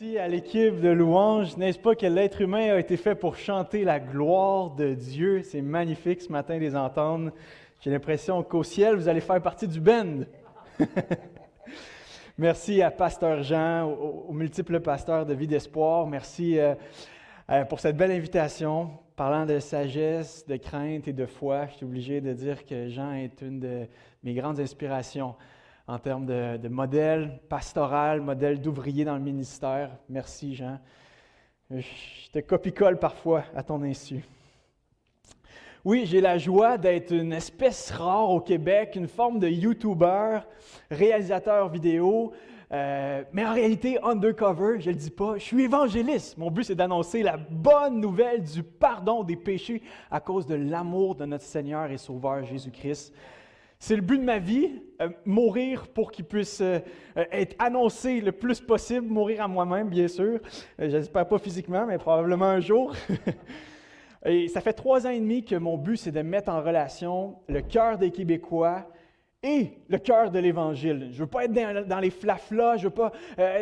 Merci à l'équipe de louanges. N'est-ce pas que l'être humain a été fait pour chanter la gloire de Dieu? C'est magnifique ce matin de les entendre. J'ai l'impression qu'au ciel, vous allez faire partie du band. Merci à Pasteur Jean, aux multiples pasteurs de Vie d'Espoir. Merci pour cette belle invitation. Parlant de sagesse, de crainte et de foi, je suis obligé de dire que Jean est une de mes grandes inspirations en termes de modèle pastoral, modèle d'ouvrier dans le ministère. Merci, Jean. Je te copie-colle parfois à ton insu. Oui, j'ai la joie d'être une espèce rare au Québec, une forme de YouTuber, réalisateur vidéo, mais en réalité, undercover, je ne le dis pas, je suis évangéliste. Mon but, c'est d'annoncer la bonne nouvelle du pardon des péchés à cause de l'amour de notre Seigneur et Sauveur Jésus-Christ. C'est le but de ma vie, mourir pour qu'il puisse être annoncé le plus possible, mourir à moi-même, bien sûr. Je n'espère pas physiquement, mais probablement un jour. Et ça fait 3 ans et demi que mon but, c'est de mettre en relation le cœur des Québécois et le cœur de l'Évangile. Je ne veux pas être dans les flaflas, je ne veux pas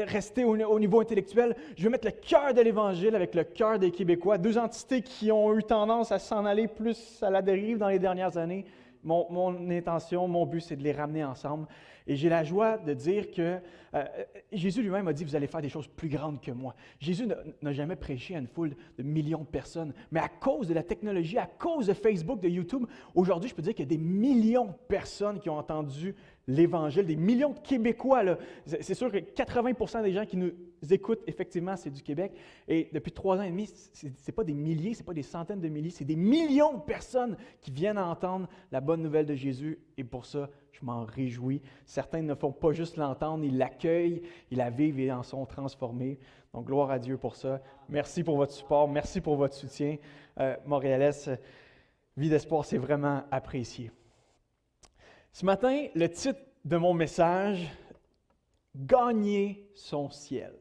rester au niveau intellectuel. Je veux mettre le cœur de l'Évangile avec le cœur des Québécois. 2 entités qui ont eu tendance à s'en aller plus à la dérive dans les dernières années. Mon intention, mon but, c'est de les ramener ensemble. Et j'ai la joie de dire que Jésus lui-même a dit, vous allez faire des choses plus grandes que moi. Jésus n'a jamais prêché à une foule de millions de personnes. Mais à cause de la technologie, à cause de Facebook, de YouTube, aujourd'hui, je peux dire qu'il y a des millions de personnes qui ont entendu l'Évangile, des millions de Québécois. Là. C'est sûr que 80% des gens qui nous écoutent, effectivement, c'est du Québec. Et depuis 3 ans et demi, ce n'est pas des milliers, ce n'est pas des centaines de milliers, c'est des millions de personnes qui viennent entendre la bonne nouvelle de Jésus. Et pour ça, je m'en réjouis. Certains ne font pas juste l'entendre, ils l'accueillent, ils la vivent et en sont transformés. Donc, gloire à Dieu pour ça. Merci pour votre support, merci pour votre soutien. Montréalais, Vie d'Espoir, c'est vraiment apprécié. Ce matin, le titre de mon message, « Gagner son ciel ».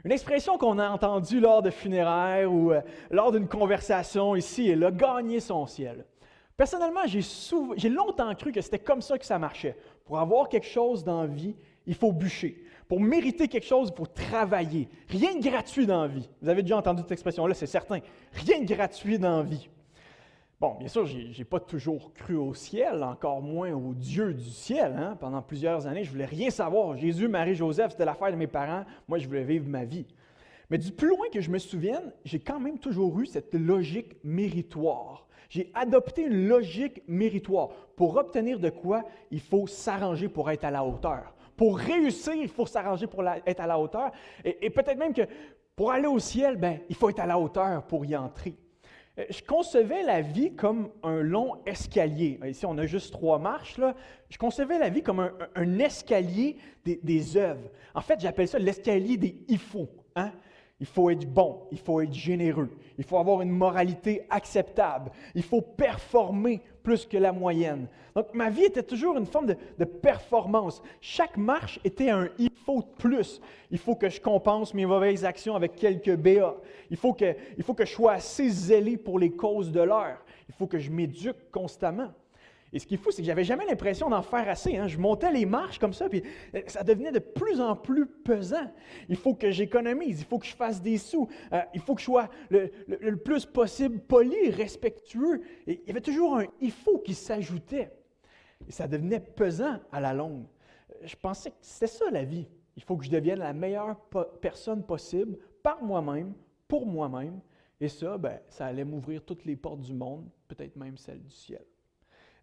Une expression qu'on a entendue lors de funéraires ou lors d'une conversation ici et là, « gagner son ciel ». Personnellement, j'ai longtemps cru que c'était comme ça que ça marchait. Pour avoir quelque chose dans la vie, il faut bûcher. Pour mériter quelque chose, il faut travailler. Rien de gratuit dans la vie. Vous avez déjà entendu cette expression-là, c'est certain. Rien de gratuit dans la vie. Bon, bien sûr, je n'ai pas toujours cru au ciel, encore moins au Dieu du ciel. Hein? Pendant plusieurs années, je ne voulais rien savoir. Jésus, Marie, Joseph, c'était l'affaire de mes parents. Moi, je voulais vivre ma vie. Mais du plus loin que je me souvienne, j'ai quand même toujours eu cette logique méritoire. J'ai adopté une logique méritoire. Pour obtenir de quoi, il faut s'arranger pour être à la hauteur. Pour réussir, il faut s'arranger pour être à la hauteur. Et peut-être même que pour aller au ciel, il faut être à la hauteur pour y entrer. Je concevais la vie comme un long escalier. Ici, on a juste 3 marches. Là. Je concevais la vie comme un escalier des œuvres. En fait, j'appelle ça l'escalier des « il faut ». Hein? Il faut être bon, il faut être généreux, il faut avoir une moralité acceptable, il faut performer plus que la moyenne. Donc, ma vie était toujours une forme de performance. Chaque marche était un « il faut » de plus. Il faut que je compense mes mauvaises actions avec quelques BA. Il faut que je sois assez zélé pour les causes de l'heure. Il faut que je m'éduque constamment. Et ce qui est fou, c'est que je n'avais jamais l'impression d'en faire assez. Hein. Je montais les marches comme ça, puis ça devenait de plus en plus pesant. Il faut que j'économise, il faut que je fasse des sous, il faut que je sois le plus possible poli, respectueux. Et il y avait toujours un « il faut » qui s'ajoutait. Et ça devenait pesant à la longue. Je pensais que c'était ça la vie. Il faut que je devienne la meilleure personne possible par moi-même, pour moi-même. Et ça, ça allait m'ouvrir toutes les portes du monde, peut-être même celles du ciel.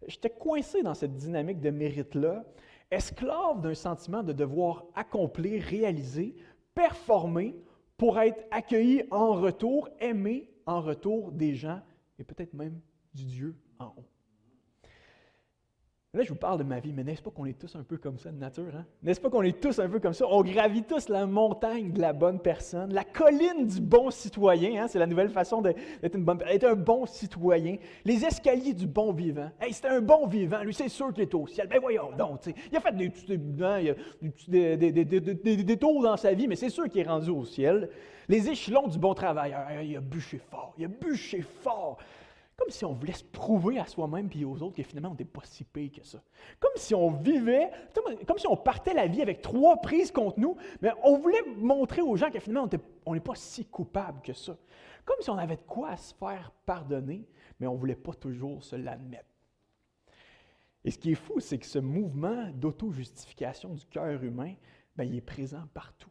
J'étais coincé dans cette dynamique de mérite-là, esclave d'un sentiment de devoir accomplir, réaliser, performer pour être accueilli en retour, aimé en retour des gens et peut-être même du Dieu en haut. Là, je vous parle de ma vie, mais n'est-ce pas qu'on est tous un peu comme ça de nature? Hein? N'est-ce pas qu'on est tous un peu comme ça? On gravit tous la montagne de la bonne personne, la colline du bon citoyen. Hein? C'est la nouvelle façon d'être un bon citoyen. Les escaliers du bon vivant. Hey, c'était un bon vivant. Lui, c'est sûr qu'il est au ciel. Ben voyons donc. T'sais. Il a fait des détours dans sa vie, mais c'est sûr qu'il est rendu au ciel. Les échelons du bon travailleur. Il a bûché fort. Il a bûché fort. Comme si on voulait se prouver à soi-même et aux autres que finalement on n'était pas si pire que ça. Comme si on vivait, comme si on partait la vie avec 3 prises contre nous, mais on voulait montrer aux gens que finalement on n'est pas si coupable que ça. Comme si on avait de quoi se faire pardonner, mais on ne voulait pas toujours se l'admettre. Et ce qui est fou, c'est que ce mouvement d'auto-justification du cœur humain, il est présent partout.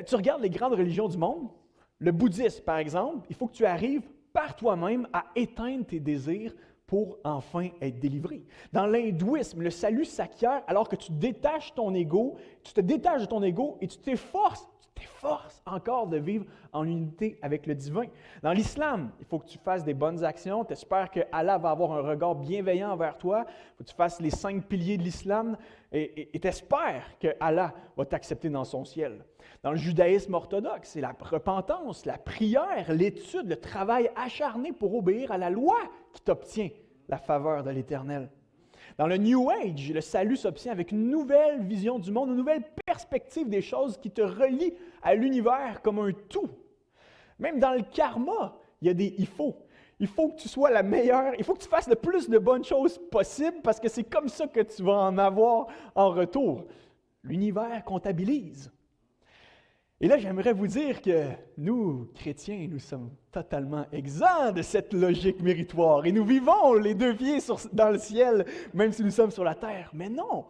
Tu regardes les grandes religions du monde, le bouddhisme par exemple, il faut que tu arrives par toi-même à éteindre tes désirs pour enfin être délivré. Dans l'hindouisme, le salut s'acquiert alors que tu détaches ton ego, tu te détaches de ton ego et tu t'efforces encore de vivre en unité avec le divin. Dans l'islam, il faut que tu fasses des bonnes actions, tu espères que Allah va avoir un regard bienveillant envers toi, il faut que tu fasses les 5 piliers de l'islam et tu espères que Allah va t'accepter dans son ciel. Dans le judaïsme orthodoxe, c'est la repentance, la prière, l'étude, le travail acharné pour obéir à la loi qui t'obtient la faveur de l'Éternel. Dans le New Age, le salut s'obtient avec une nouvelle vision du monde, une nouvelle perspective des choses qui te relient à l'univers comme un tout. Même dans le karma, il y a des « il faut ». Il faut que tu sois la meilleure, il faut que tu fasses le plus de bonnes choses possible parce que c'est comme ça que tu vas en avoir en retour. L'univers comptabilise. Et là, j'aimerais vous dire que nous, chrétiens, nous sommes totalement exempts de cette logique méritoire et nous vivons les 2 pieds dans le ciel, même si nous sommes sur la terre. Mais non!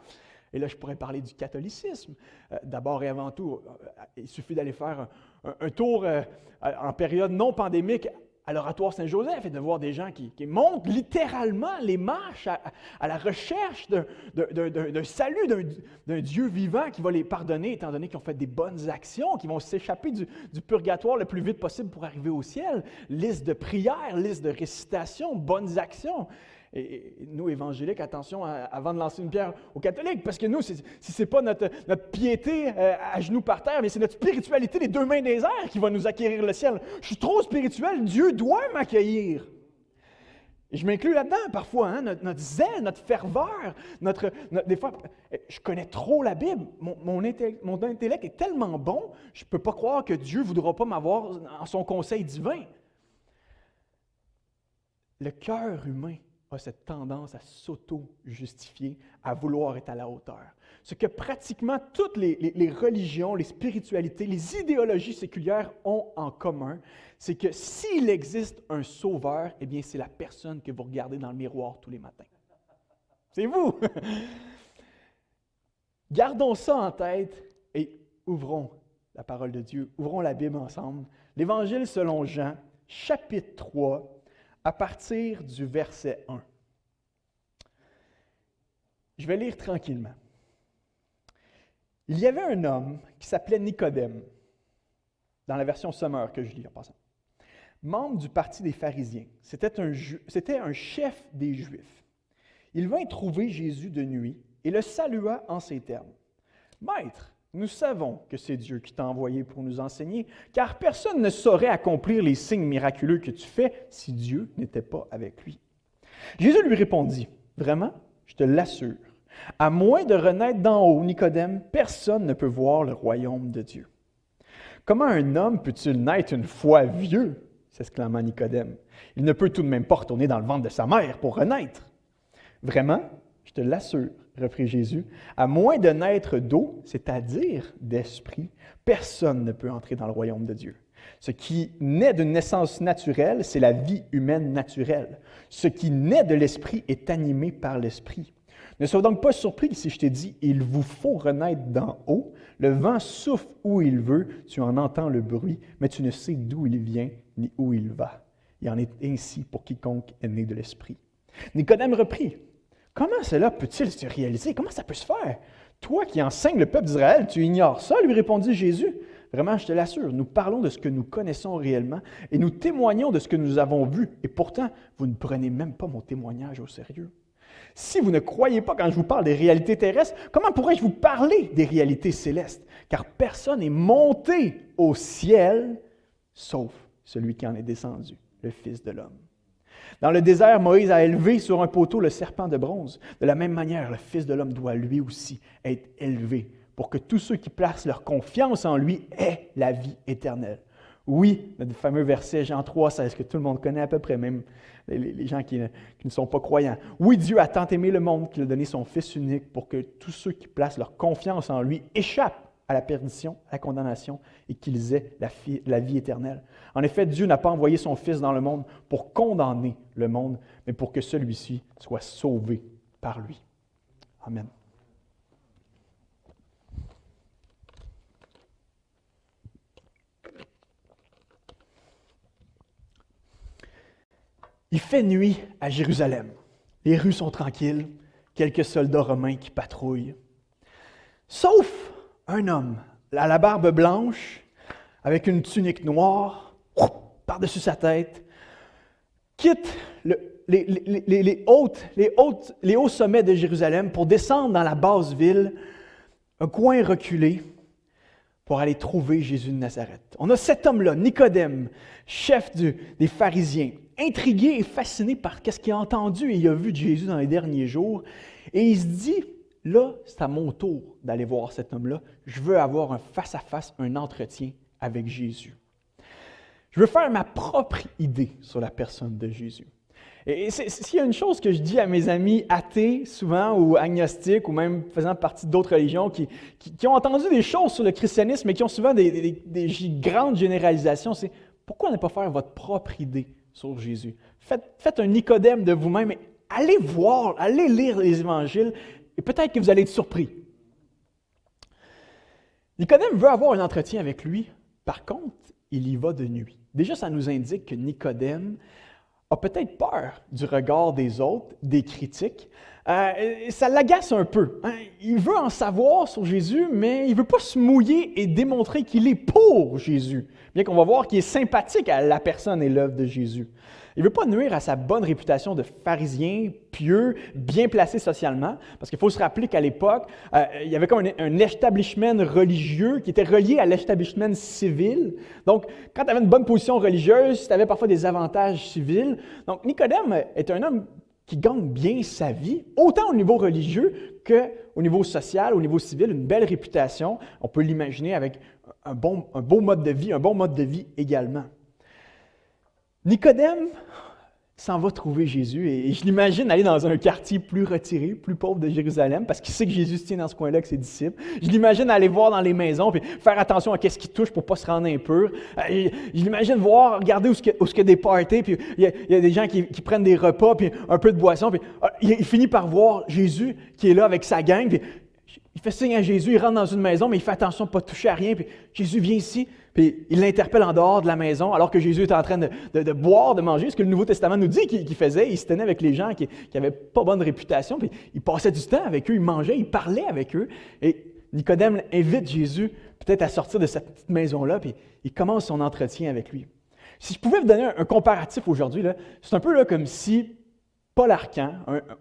Et là, je pourrais parler du catholicisme. D'abord et avant tout, il suffit d'aller faire un tour en période non pandémique à l'Oratoire Saint-Joseph et de voir des gens qui montent littéralement les marches à la recherche d'un salut, d'un Dieu vivant qui va les pardonner, étant donné qu'ils ont fait des bonnes actions, qui vont s'échapper du purgatoire le plus vite possible pour arriver au ciel. Liste de prières, liste de récitations, bonnes actions. Et nous, évangéliques, attention avant de lancer une pierre aux catholiques, parce que nous, si ce n'est pas notre piété à genoux par terre, mais c'est notre spiritualité des 2 mains des airs qui va nous acquérir le ciel. Je suis trop spirituel, Dieu doit m'accueillir. Et je m'inclus là-dedans parfois, hein, notre zèle, notre ferveur, des fois, je connais trop la Bible, mon intellect est tellement bon, je ne peux pas croire que Dieu ne voudra pas m'avoir en son conseil divin. Le cœur humain a cette tendance à s'auto-justifier, à vouloir être à la hauteur. Ce que pratiquement toutes les religions, les spiritualités, les idéologies séculières ont en commun, c'est que s'il existe un sauveur, eh bien c'est la personne que vous regardez dans le miroir tous les matins. C'est vous! Gardons ça en tête et ouvrons la parole de Dieu, ouvrons la Bible ensemble. L'Évangile selon Jean, chapitre 3, à partir du verset 1. Je vais lire tranquillement. Il y avait un homme qui s'appelait Nicodème, dans la version Sommaire que je lis en passant, membre du parti des pharisiens. C'était un chef des Juifs. Il vint trouver Jésus de nuit et le salua en ces termes. « Maître, nous savons que c'est Dieu qui t'a envoyé pour nous enseigner, car personne ne saurait accomplir les signes miraculeux que tu fais si Dieu n'était pas avec lui. » Jésus lui répondit, « Vraiment, je te l'assure, à moins de renaître d'en haut, Nicodème, personne ne peut voir le royaume de Dieu. » « Comment un homme peut-il naître une fois vieux? » s'exclama Nicodème. « Il ne peut tout de même pas retourner dans le ventre de sa mère pour renaître. »« Vraiment, je te l'assure, reprit Jésus, à moins de naître d'eau, c'est-à-dire d'esprit, personne ne peut entrer dans le royaume de Dieu. Ce qui naît d'une naissance naturelle, c'est la vie humaine naturelle. Ce qui naît de l'esprit est animé par l'esprit. Ne sois donc pas surpris si je te dis, il vous faut renaître d'en haut. Le vent souffle où il veut, tu en entends le bruit, mais tu ne sais d'où il vient ni où il va. Il en est ainsi pour quiconque est né de l'esprit. » Nicodème reprit, « Comment cela peut-il se réaliser? Comment ça peut se faire? Toi qui enseignes le peuple d'Israël, tu ignores ça? » lui répondit Jésus. « Vraiment, je te l'assure, nous parlons de ce que nous connaissons réellement et nous témoignons de ce que nous avons vu. Et pourtant, vous ne prenez même pas mon témoignage au sérieux. Si vous ne croyez pas quand je vous parle des réalités terrestres, comment pourrais-je vous parler des réalités célestes? Car personne n'est monté au ciel, sauf celui qui en est descendu, le Fils de l'homme. Dans le désert, Moïse a élevé sur un poteau le serpent de bronze. De la même manière, le Fils de l'homme doit lui aussi être élevé pour que tous ceux qui placent leur confiance en lui aient la vie éternelle. Oui, notre fameux verset Jean 3,16 que tout le monde connaît à peu près, même les gens qui ne sont pas croyants. Oui, Dieu a tant aimé le monde qu'il a donné son Fils unique pour que tous ceux qui placent leur confiance en lui échappent à la perdition, à la condamnation et qu'ils aient la vie éternelle. En effet, Dieu n'a pas envoyé son Fils dans le monde pour condamner le monde, mais pour que celui-ci soit sauvé par lui. Amen. Il fait nuit à Jérusalem. Les rues sont tranquilles, quelques soldats romains qui patrouillent. Sauf un homme, à la barbe blanche, avec une tunique noire, par-dessus sa tête, quitte les hauts sommets de Jérusalem pour descendre dans la basse ville, un coin reculé, pour aller trouver Jésus de Nazareth. On a cet homme-là, Nicodème, chef des pharisiens, intrigué et fasciné par ce qu'il a entendu et il a vu de Jésus dans les derniers jours. Et il se dit, là, c'est à mon tour d'aller voir cet homme-là. Je veux avoir un face-à-face, un entretien avec Jésus. Je veux faire ma propre idée sur la personne de Jésus. Et s'il y a une chose que je dis à mes amis athées, souvent, ou agnostiques, ou même faisant partie d'autres religions, qui ont entendu des choses sur le christianisme, mais qui ont souvent des grandes généralisations, c'est pourquoi ne pas faire votre propre idée sur Jésus? Faites un Nicodème de vous-même, et allez voir, allez lire les évangiles, et peut-être que vous allez être surpris. Nicodème veut avoir un entretien avec lui, par contre, il y va de nuit. Déjà, ça nous indique que Nicodème a peut-être peur du regard des autres, des critiques. Ça l'agace un peu. Hein? Il veut en savoir sur Jésus, mais il ne veut pas se mouiller et démontrer qu'il est pour Jésus, bien qu'on va voir qu'il est sympathique à la personne et l'œuvre de Jésus. Il ne veut pas nuire à sa bonne réputation de pharisien, pieux, bien placé socialement, parce qu'il faut se rappeler qu'à l'époque, il y avait comme un establishment religieux qui était relié à l'establishment civil. Donc, quand tu avais une bonne position religieuse, tu avais parfois des avantages civils. Donc, Nicodème est un homme qui gagne bien sa vie, autant au niveau religieux qu'au niveau social, au niveau civil, une belle réputation. On peut l'imaginer avec un beau mode de vie, un bon mode de vie également. Nicodème s'en va trouver Jésus et je l'imagine aller dans un quartier plus retiré, plus pauvre de Jérusalem, parce qu'il sait que Jésus se tient dans ce coin-là avec ses disciples. Je l'imagine aller voir dans les maisons et faire attention à ce qu'il touche pour ne pas se rendre impur. Je l'imagine voir, regarder où il y a des parties, puis il y a des gens qui prennent des repas, puis un peu de boisson, puis il finit par voir Jésus qui est là avec sa gang, puis il fait signe à Jésus, il rentre dans une maison, mais il fait attention de ne pas toucher à rien, puis Jésus vient ici, puis il l'interpelle en dehors de la maison, alors que Jésus est en train de boire, de manger, ce que le Nouveau Testament nous dit qu'il faisait. Il se tenait avec les gens qui n'avaient pas bonne réputation, puis il passait du temps avec eux, il mangeait, il parlait avec eux. Et Nicodème invite Jésus peut-être à sortir de cette petite maison-là, puis il commence son entretien avec lui. Si je pouvais vous donner un comparatif aujourd'hui, là, c'est un peu là, comme si Paul Arcand,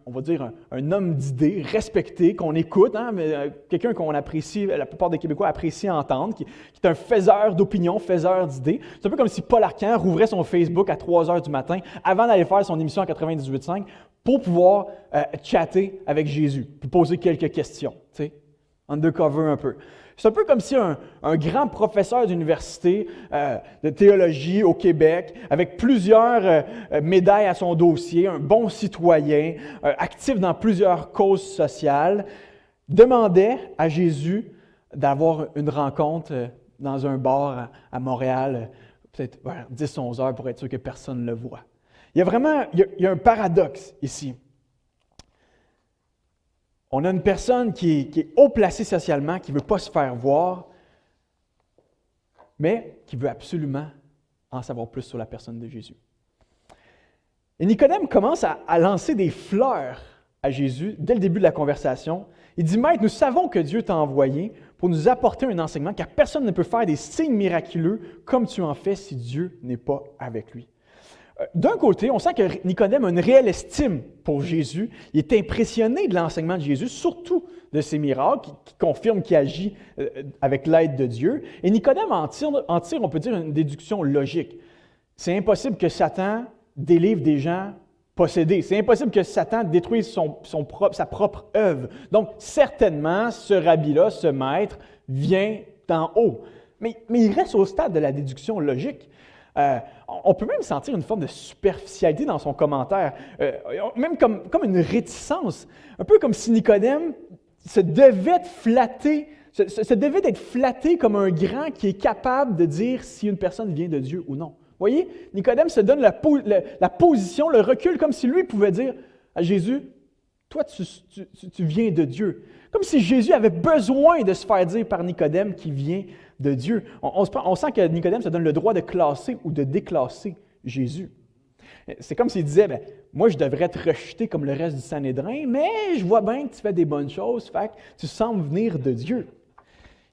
on va dire un homme d'idées, respecté, qu'on écoute, hein, mais quelqu'un qu'on apprécie, la plupart des Québécois apprécient entendre, qui est un faiseur d'opinion, faiseur d'idées. C'est un peu comme si Paul Arcand rouvrait son Facebook à 3 heures du matin avant d'aller faire son émission à 98.5 pour pouvoir chatter avec Jésus, puis poser quelques questions, tu sais, undercover un peu. C'est un peu comme si un grand professeur d'université de théologie au Québec, avec plusieurs médailles à son dossier, un bon citoyen, actif dans plusieurs causes sociales, demandait à Jésus d'avoir une rencontre dans un bar à Montréal, peut-être 10-11 heures pour être sûr que personne ne le voit. Il y a un paradoxe ici. On a une personne qui est haut placée socialement, qui ne veut pas se faire voir, mais qui veut absolument en savoir plus sur la personne de Jésus. Et Nicodème commence à lancer des fleurs à Jésus dès le début de la conversation. Il dit « Maître, nous savons que Dieu t'a envoyé pour nous apporter un enseignement, car personne ne peut faire des signes miraculeux comme tu en fais si Dieu n'est pas avec lui. » D'un côté, on sent que Nicodème a une réelle estime pour Jésus. Il est impressionné de l'enseignement de Jésus, surtout de ses miracles, qui confirment qu'il agit avec l'aide de Dieu. Et Nicodème en tire, on peut dire, une déduction logique. C'est impossible que Satan délivre des gens possédés. C'est impossible que Satan détruise sa propre œuvre. Donc, certainement, ce rabbi-là, ce maître, vient d'en haut. Mais il reste au stade de la déduction logique. On peut même sentir une forme de superficialité dans son commentaire, même comme une réticence, un peu comme si Nicodème se devait d'être flatté comme un grand qui est capable de dire si une personne vient de Dieu ou non. Vous voyez, Nicodème se donne la position, le recul, comme si lui pouvait dire à Jésus, toi, tu viens de Dieu. Comme si Jésus avait besoin de se faire dire par Nicodème qu'il vient de Dieu. On sent que Nicodème se donne le droit de classer ou de déclasser Jésus. C'est comme s'il disait, moi, je devrais te rejeter comme le reste du Sanhédrin, mais je vois bien que tu fais des bonnes choses, fait que tu sembles venir de Dieu.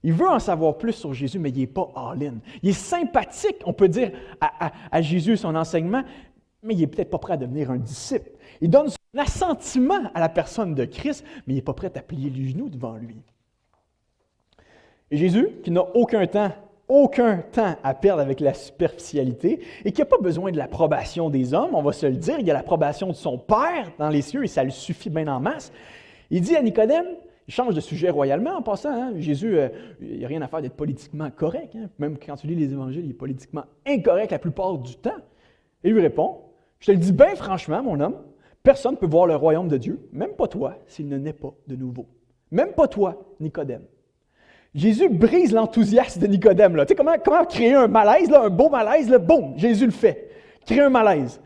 Il veut en savoir plus sur Jésus, mais il n'est pas all-in. Il est sympathique, on peut dire, à Jésus et son enseignement, mais il n'est peut-être pas prêt à devenir un disciple. Il donne son assentiment à la personne de Christ, mais il n'est pas prêt à plier les genoux devant lui. Et Jésus, qui n'a aucun temps à perdre avec la superficialité et qui n'a pas besoin de l'approbation des hommes, on va se le dire, il a l'approbation de son Père dans les cieux et ça lui suffit bien en masse. Il dit à Nicodème, il change de sujet royalement en passant, hein, Jésus, il n'y a rien à faire d'être politiquement correct, hein, même quand tu lis les évangiles, il est politiquement incorrect la plupart du temps. Et il lui répond, je te le dis bien franchement, mon homme, personne ne peut voir le royaume de Dieu, même pas toi, s'il ne naît pas de nouveau. Même pas toi, Nicodème. Jésus brise l'enthousiasme de Nicodème. Tu sais, comment créer un malaise, là, un beau malaise, là, boum, Jésus le fait. Créer un malaise.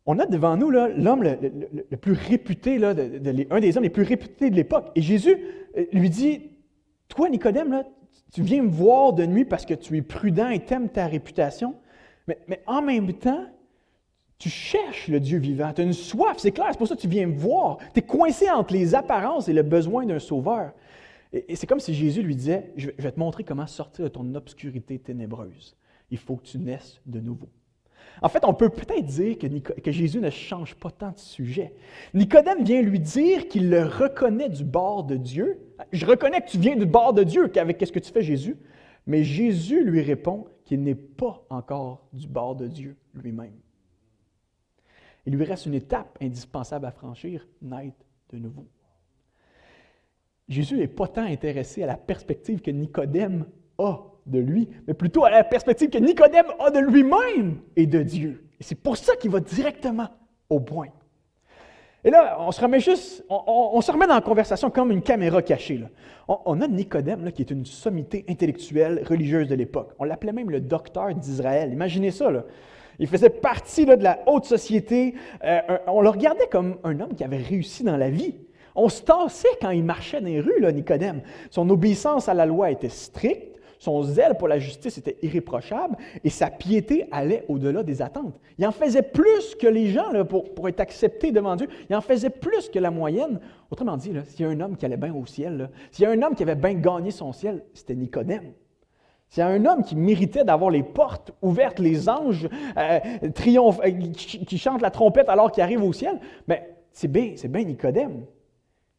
On a devant nous là, l'homme le plus réputé, là, un des hommes les plus réputés de l'époque. Et Jésus lui dit, toi, Nicodème, là, tu viens me voir de nuit parce que tu es prudent et t'aimes ta réputation, mais en même temps, tu cherches le Dieu vivant, tu as une soif, c'est clair, c'est pour ça que tu viens me voir. Tu es coincé entre les apparences et le besoin d'un sauveur. Et c'est comme si Jésus lui disait, je vais te montrer comment sortir de ton obscurité ténébreuse. Il faut que tu naisses de nouveau. En fait, on peut peut-être dire que Jésus ne change pas tant de sujet. Nicodème vient lui dire qu'il le reconnaît du bord de Dieu. Je reconnais que tu viens du bord de Dieu, qu'avec qu'est-ce que tu fais, Jésus? Mais Jésus lui répond qu'il n'est pas encore du bord de Dieu lui-même. Il lui reste une étape indispensable à franchir, naître de nouveau. Jésus n'est pas tant intéressé à la perspective que Nicodème a de lui, mais plutôt à la perspective que Nicodème a de lui-même et de Dieu. Et c'est pour ça qu'il va directement au point. Et là, on se remet dans la conversation comme une caméra cachée. Là. On a Nicodème, là, qui est une sommité intellectuelle religieuse de l'époque. On l'appelait même le docteur d'Israël. Imaginez ça, là. Il faisait partie là, de la haute société. On le regardait comme un homme qui avait réussi dans la vie. On se tassait quand il marchait dans les rues, là, Nicodème. Son obéissance à la loi était stricte, son zèle pour la justice était irréprochable et sa piété allait au-delà des attentes. Il en faisait plus que les gens là, pour être accepté devant Dieu. Il en faisait plus que la moyenne. Autrement dit, s'il y a un homme qui allait bien au ciel, s'il y a un homme qui avait bien gagné son ciel, c'était Nicodème. S'il y a un homme qui méritait d'avoir les portes ouvertes, les anges qui chantent la trompette alors qu'il arrive au ciel, bien, c'est bien Nicodème.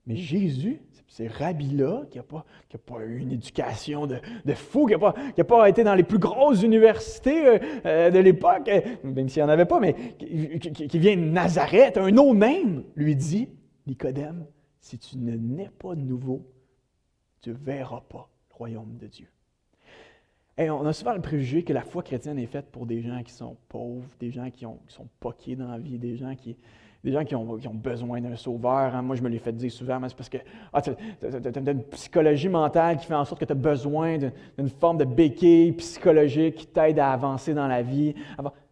Mais Jésus, c'est Rabbi-là, qui n'a pas eu une éducation de fou, qui n'a pas été dans les plus grosses universités de l'époque, même s'il n'y en avait pas, mais qui vient de Nazareth, un no-name, lui dit, Nicodème, si tu ne nais pas de nouveau, tu ne verras pas le royaume de Dieu. Et on a souvent le préjugé que la foi chrétienne est faite pour des gens qui sont pauvres, des gens qui sont poqués dans la vie, des gens qui ont besoin d'un sauveur. Hein. Moi, je me l'ai fait dire souvent, mais c'est parce que tu as une psychologie mentale qui fait en sorte que tu as besoin d'une forme de béquille psychologique qui t'aide à avancer dans la vie.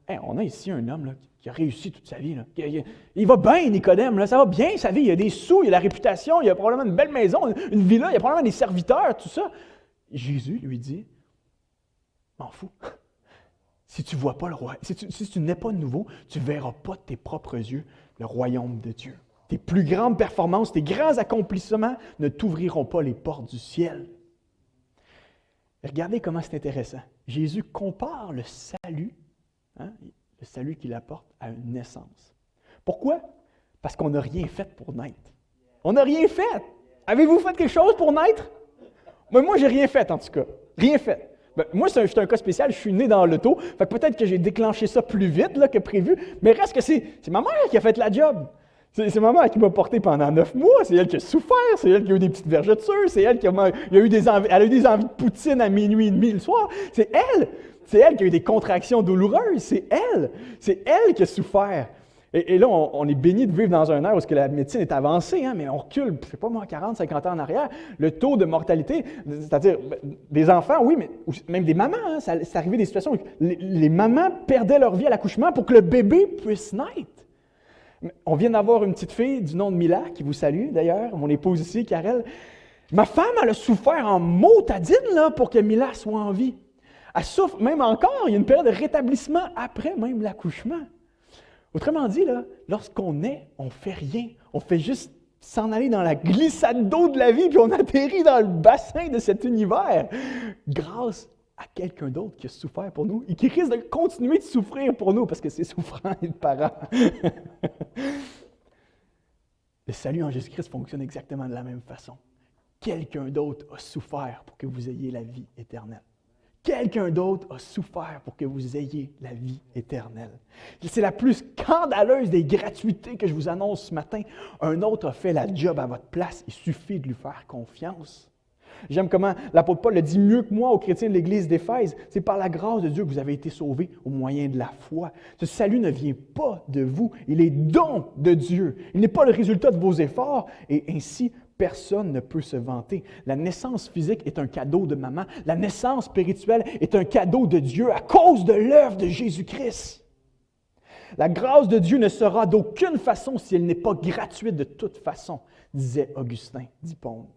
On a ici un homme là, qui a réussi toute sa vie. Là. Il va bien, Nicodème, là, ça va bien sa vie. Il a des sous, il a la réputation, il a probablement une belle maison, une villa, il a probablement des serviteurs, tout ça. Jésus lui dit, m'en fous. Si tu vois pas le roi, si tu n'es pas de nouveau, tu ne verras pas de tes propres yeux le royaume de Dieu. Tes plus grandes performances, tes grands accomplissements ne t'ouvriront pas les portes du ciel. Et regardez comment c'est intéressant. Jésus compare le salut qu'il apporte à une naissance. Pourquoi? Parce qu'on n'a rien fait pour naître. On n'a rien fait. Avez-vous fait quelque chose pour naître? Moi, j'ai rien fait en tout cas. Rien fait. Moi, je suis un cas spécial, je suis né dans l'auto, fait que peut-être que j'ai déclenché ça plus vite là, que prévu, mais reste que c'est ma mère qui a fait la job. C'est maman qui m'a porté pendant 9 mois, c'est elle qui a souffert, c'est elle qui a eu des petites vergetures, c'est elle qui a eu des envies, elle a eu des envies de poutine à minuit et demi le soir. C'est elle qui a eu des contractions douloureuses, c'est elle qui a souffert. Et là, on est béni de vivre dans un ère où la médecine est avancée, mais on recule, je ne sais pas moi, 40, 50 ans en arrière. Le taux de mortalité, c'est-à-dire des enfants, oui, mais même des mamans, c'est arrivé des situations où les mamans perdaient leur vie à l'accouchement pour que le bébé puisse naître. On vient d'avoir une petite fille du nom de Mila, qui vous salue d'ailleurs, mon épouse ici, Karel. Ma femme, elle a souffert en motadine là, pour que Mila soit en vie. Elle souffre même encore, il y a une période de rétablissement après même l'accouchement. Autrement dit, là, lorsqu'on naît, on ne fait rien. On fait juste s'en aller dans la glissade d'eau de la vie, puis on atterrit dans le bassin de cet univers, grâce à quelqu'un d'autre qui a souffert pour nous et qui risque de continuer de souffrir pour nous, parce que c'est souffrant d'être parent. Le salut en Jésus-Christ fonctionne exactement de la même façon. Quelqu'un d'autre a souffert pour que vous ayez la vie éternelle. Quelqu'un d'autre a souffert pour que vous ayez la vie éternelle. C'est la plus scandaleuse des gratuités que je vous annonce ce matin. Un autre a fait la job à votre place. Il suffit de lui faire confiance. J'aime comment l'apôtre Paul le dit mieux que moi aux chrétiens de l'Église d'Éphèse. C'est par la grâce de Dieu que vous avez été sauvés au moyen de la foi. Ce salut ne vient pas de vous. Il est don de Dieu. Il n'est pas le résultat de vos efforts et ainsi, personne ne peut se vanter. La naissance physique est un cadeau de maman. La naissance spirituelle est un cadeau de Dieu à cause de l'œuvre de Jésus-Christ. La grâce de Dieu ne sera d'aucune façon si elle n'est pas gratuite de toute façon, disait Augustin d'Hippone.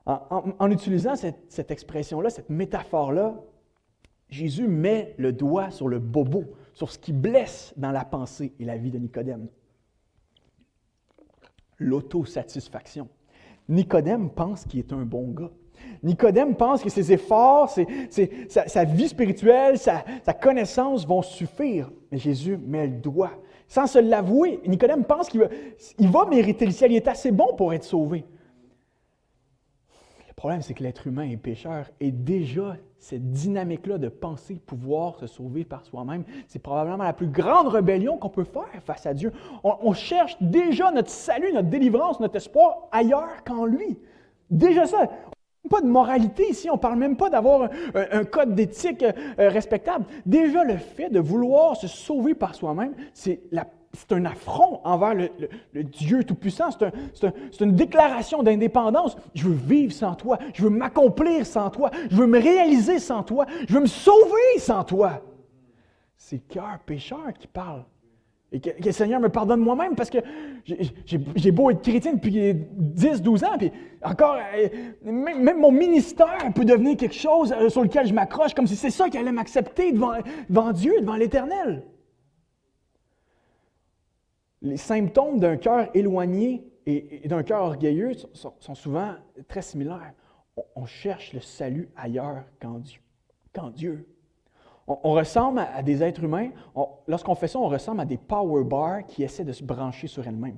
En utilisant cette expression-là, cette métaphore-là, Jésus met le doigt sur le bobo, sur ce qui blesse dans la pensée et la vie de Nicodème. L'autosatisfaction. Nicodème pense qu'il est un bon gars. Nicodème pense que ses efforts, sa vie spirituelle, sa connaissance vont suffire. Mais Jésus met le doigt. Sans se l'avouer, Nicodème pense qu'il va mériter le ciel. Il est assez bon pour être sauvé. Le problème, c'est que l'être humain est pécheur. Et déjà, cette dynamique-là de penser pouvoir se sauver par soi-même, c'est probablement la plus grande rébellion qu'on peut faire face à Dieu. On cherche déjà notre salut, notre délivrance, notre espoir ailleurs qu'en lui. Déjà ça. On ne parle pas de moralité ici, on ne parle même pas d'avoir un code d'éthique respectable. Déjà, le fait de vouloir se sauver par soi-même, c'est un affront envers le Dieu Tout-Puissant. C'est une déclaration d'indépendance. Je veux vivre sans toi. Je veux m'accomplir sans toi. Je veux me réaliser sans toi. Je veux me sauver sans toi. C'est le cœur pécheur qui parle. Et que le Seigneur me pardonne moi-même parce que j'ai beau être chrétien depuis 10, 12 ans, puis encore, même mon ministère peut devenir quelque chose sur lequel je m'accroche, comme si c'est ça qui allait m'accepter devant Dieu, devant l'Éternel. Les symptômes d'un cœur éloigné et d'un cœur orgueilleux sont souvent très similaires. On cherche le salut ailleurs qu'en Dieu. On ressemble à des êtres humains. Lorsqu'on fait ça, on ressemble à des power bars qui essaient de se brancher sur elles-mêmes.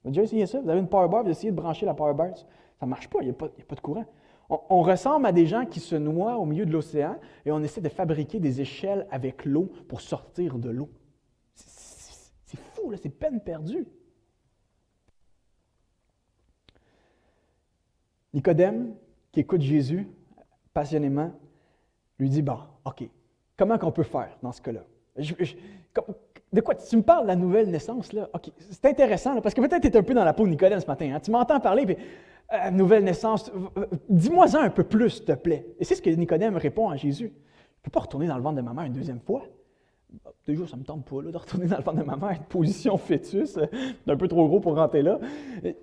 Vous avez déjà essayé ça? Vous avez une power bar, vous essayez de brancher la power bar. Ça ne marche pas, il n'y a pas de courant. On ressemble à des gens qui se noient au milieu de l'océan et on essaie de fabriquer des échelles avec l'eau pour sortir de l'eau. C'est fou, là, c'est peine perdue. Nicodème, qui écoute Jésus passionnément, lui dit, bon, OK, comment qu'on peut faire dans ce cas-là? De quoi? Tu me parles de la nouvelle naissance, là? OK, c'est intéressant, là, parce que peut-être tu es un peu dans la peau de Nicodème ce matin. Hein? Tu m'entends parler, puis nouvelle naissance, dis-moi-en un peu plus, s'il te plaît. Et c'est ce que Nicodème répond à Jésus. Je ne peux pas retourner dans le ventre de ma mère une deuxième fois. 2 jours, ça ne me tente pas là, de retourner dans le ventre de ma mère, position fœtus, c'est un peu trop gros pour rentrer là.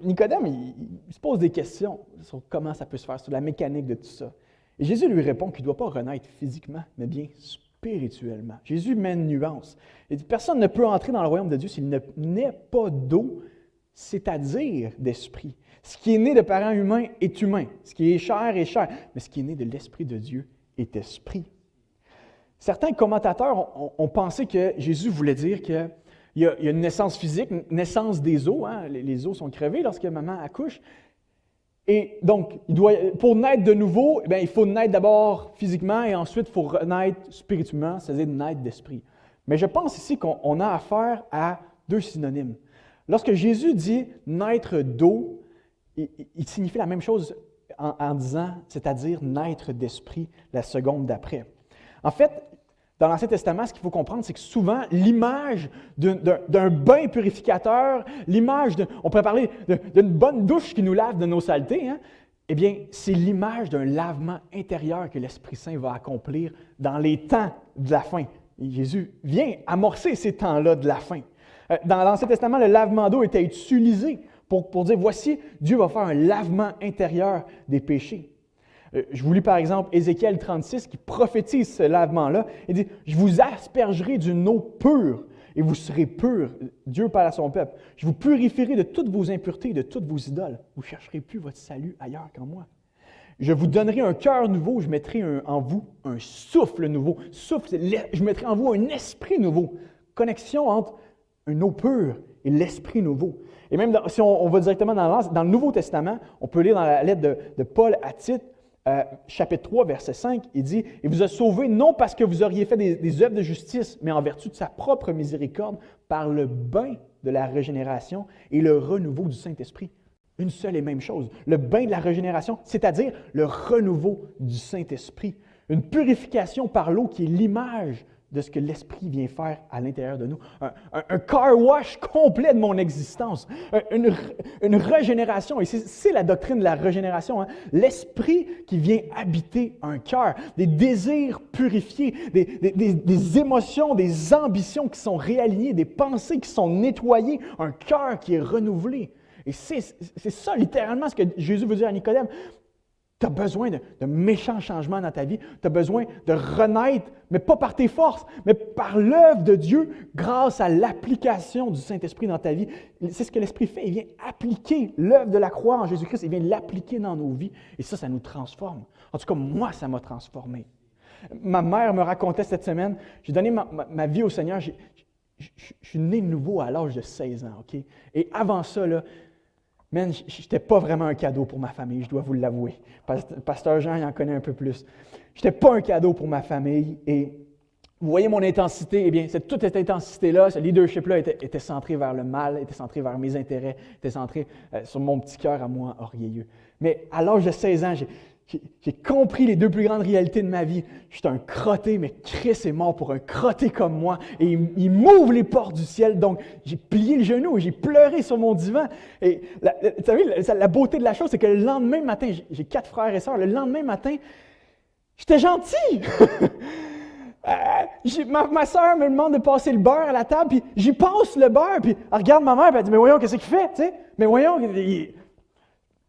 Nicodème, il se pose des questions sur comment ça peut se faire, sur la mécanique de tout ça. Et Jésus lui répond qu'il ne doit pas renaître physiquement, mais bien spirituellement. Jésus met une nuance. Il dit, personne ne peut entrer dans le royaume de Dieu s'il ne naît pas d'eau, c'est-à-dire d'esprit. Ce qui est né de parents humains est humain. Ce qui est chair est chair. Mais ce qui est né de l'Esprit de Dieu est esprit. Certains commentateurs ont pensé que Jésus voulait dire qu'il y a une naissance physique, une naissance des os. Hein? Les os sont crevés lorsque maman accouche. Et donc, pour naître de nouveau, il faut naître d'abord physiquement et ensuite il faut renaître spirituellement, c'est-à-dire naître d'esprit. Mais je pense ici qu'on a affaire à 2 synonymes. Lorsque Jésus dit « naître d'eau », il signifie la même chose en disant, c'est-à-dire naître d'esprit la seconde d'après. En fait, dans l'Ancien Testament, ce qu'il faut comprendre, c'est que souvent, l'image d'un bain purificateur, on pourrait parler d'une bonne douche qui nous lave de nos saletés, hein? Eh bien, c'est l'image d'un lavement intérieur que l'Esprit Saint va accomplir dans les temps de la fin. Et Jésus vient amorcer ces temps-là de la fin. Dans l'Ancien Testament, le lavement d'eau était utilisé pour dire, voici, Dieu va faire un lavement intérieur des péchés. Je vous lis par exemple Ézéchiel 36 qui prophétise ce lavement-là. Il dit, « Je vous aspergerai d'une eau pure et vous serez purs. » Dieu parle à son peuple. « Je vous purifierai de toutes vos impuretés et de toutes vos idoles. Vous ne chercherez plus votre salut ailleurs qu'en moi. Je vous donnerai un cœur nouveau, je mettrai en vous un souffle nouveau. Souffle, je mettrai en vous un esprit nouveau. » Connexion entre une eau pure et l'esprit nouveau. Et même si on va directement dans le Nouveau Testament, on peut lire dans la lettre de Paul à Tite, chapitre 3, verset 5, il dit « Il vous a sauvés non parce que vous auriez fait des œuvres de justice, mais en vertu de sa propre miséricorde, par le bain de la régénération et le renouveau du Saint-Esprit. » Une seule et même chose, le bain de la régénération, c'est-à-dire le renouveau du Saint-Esprit. Une purification par l'eau qui est l'image de ce que l'Esprit vient faire à l'intérieur de nous. Un car wash complet de mon existence. Une régénération. Et c'est la doctrine de la régénération. Hein? L'Esprit qui vient habiter un cœur. Des désirs purifiés, des émotions, des ambitions qui sont réalignées, des pensées qui sont nettoyées, un cœur qui est renouvelé. Et c'est ça littéralement ce que Jésus veut dire à Nicodème. Tu as besoin de méchants changements dans ta vie. Tu as besoin de renaître, mais pas par tes forces, mais par l'œuvre de Dieu grâce à l'application du Saint-Esprit dans ta vie. C'est ce que l'Esprit fait. Il vient appliquer l'œuvre de la croix en Jésus-Christ. Il vient l'appliquer dans nos vies. Et ça nous transforme. En tout cas, moi, ça m'a transformé. Ma mère me racontait cette semaine, j'ai donné ma vie au Seigneur. Je suis né de nouveau à l'âge de 16 ans. OK? Et avant ça, là, man, je n'étais pas vraiment un cadeau pour ma famille, je dois vous l'avouer. Pasteur Jean, il en connaît un peu plus. Je n'étais pas un cadeau pour ma famille. Et vous voyez mon intensité, eh bien, toute cette intensité-là, ce leadership-là était centré vers le mal, était centré vers mes intérêts, était centré sur mon petit cœur à moi orgueilleux. Mais à l'âge de 16 ans, j'ai compris les deux plus grandes réalités de ma vie. Je suis un crotté, mais Christ est mort pour un crotté comme moi. Et il m'ouvre les portes du ciel. Donc, j'ai plié le genou et j'ai pleuré sur mon divan. Et vous savez, la beauté de la chose, c'est que le lendemain matin, j'ai 4 frères et sœurs, le lendemain matin, j'étais gentil. Ma sœur me demande de passer le beurre à la table, puis j'y passe le beurre, puis elle regarde ma mère, puis elle dit « Mais voyons, qu'est-ce qu'il fait? » Tu sais? « Mais voyons,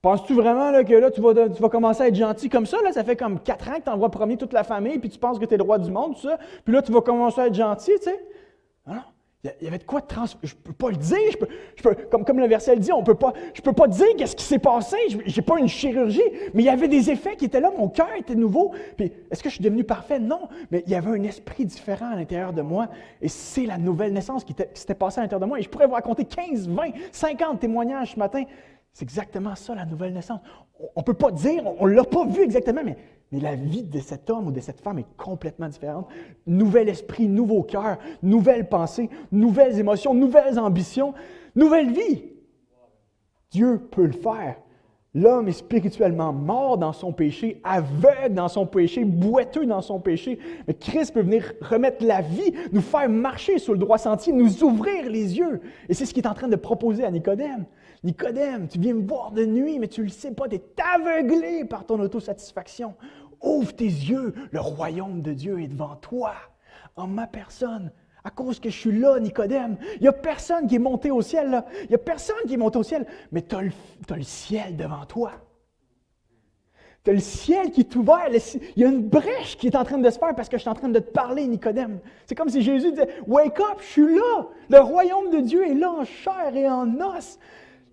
penses-tu vraiment là, que là, tu vas commencer à être gentil comme ça? Là, ça fait comme 4 ans que tu envoies promener toute la famille, puis tu penses que tu es le roi du monde, tout ça. Puis là, tu vas commencer à être gentil, tu sais. Non, il y avait de quoi de je ne peux pas le dire. Comme le verset le dit, je ne peux pas dire qu'est-ce qui s'est passé. Je n'ai pas une chirurgie. Mais il y avait des effets qui étaient là. Mon cœur était nouveau. Puis, est-ce que je suis devenu parfait? Non. Mais il y avait un esprit différent à l'intérieur de moi. Et c'est la nouvelle naissance qui s'était passée à l'intérieur de moi. Et je pourrais vous raconter 15, 20, 50 témoignages ce matin. C'est exactement ça, la nouvelle naissance. On ne peut pas dire, on ne l'a pas vu exactement, mais la vie de cet homme ou de cette femme est complètement différente. Nouvel esprit, nouveau cœur, nouvelles pensées, nouvelles émotions, nouvelles ambitions, nouvelle vie. Dieu peut le faire. L'homme est spirituellement mort dans son péché, aveugle dans son péché, boiteux dans son péché. Mais Christ peut venir remettre la vie, nous faire marcher sur le droit sentier, nous ouvrir les yeux. Et c'est ce qu'il est en train de proposer à Nicodème. Nicodème, tu viens me voir de nuit, mais tu ne le sais pas, tu es aveuglé par ton autosatisfaction. Ouvre tes yeux, le royaume de Dieu est devant toi, en ma personne. À cause que je suis là, Nicodème. Il n'y a personne qui est monté au ciel, là. Il n'y a personne qui est monté au ciel, mais tu as le ciel devant toi. Tu as le ciel qui est ouvert. Il y a une brèche qui est en train de se faire parce que je suis en train de te parler, Nicodème. C'est comme si Jésus disait, « Wake up, je suis là. Le royaume de Dieu est là en chair et en os. »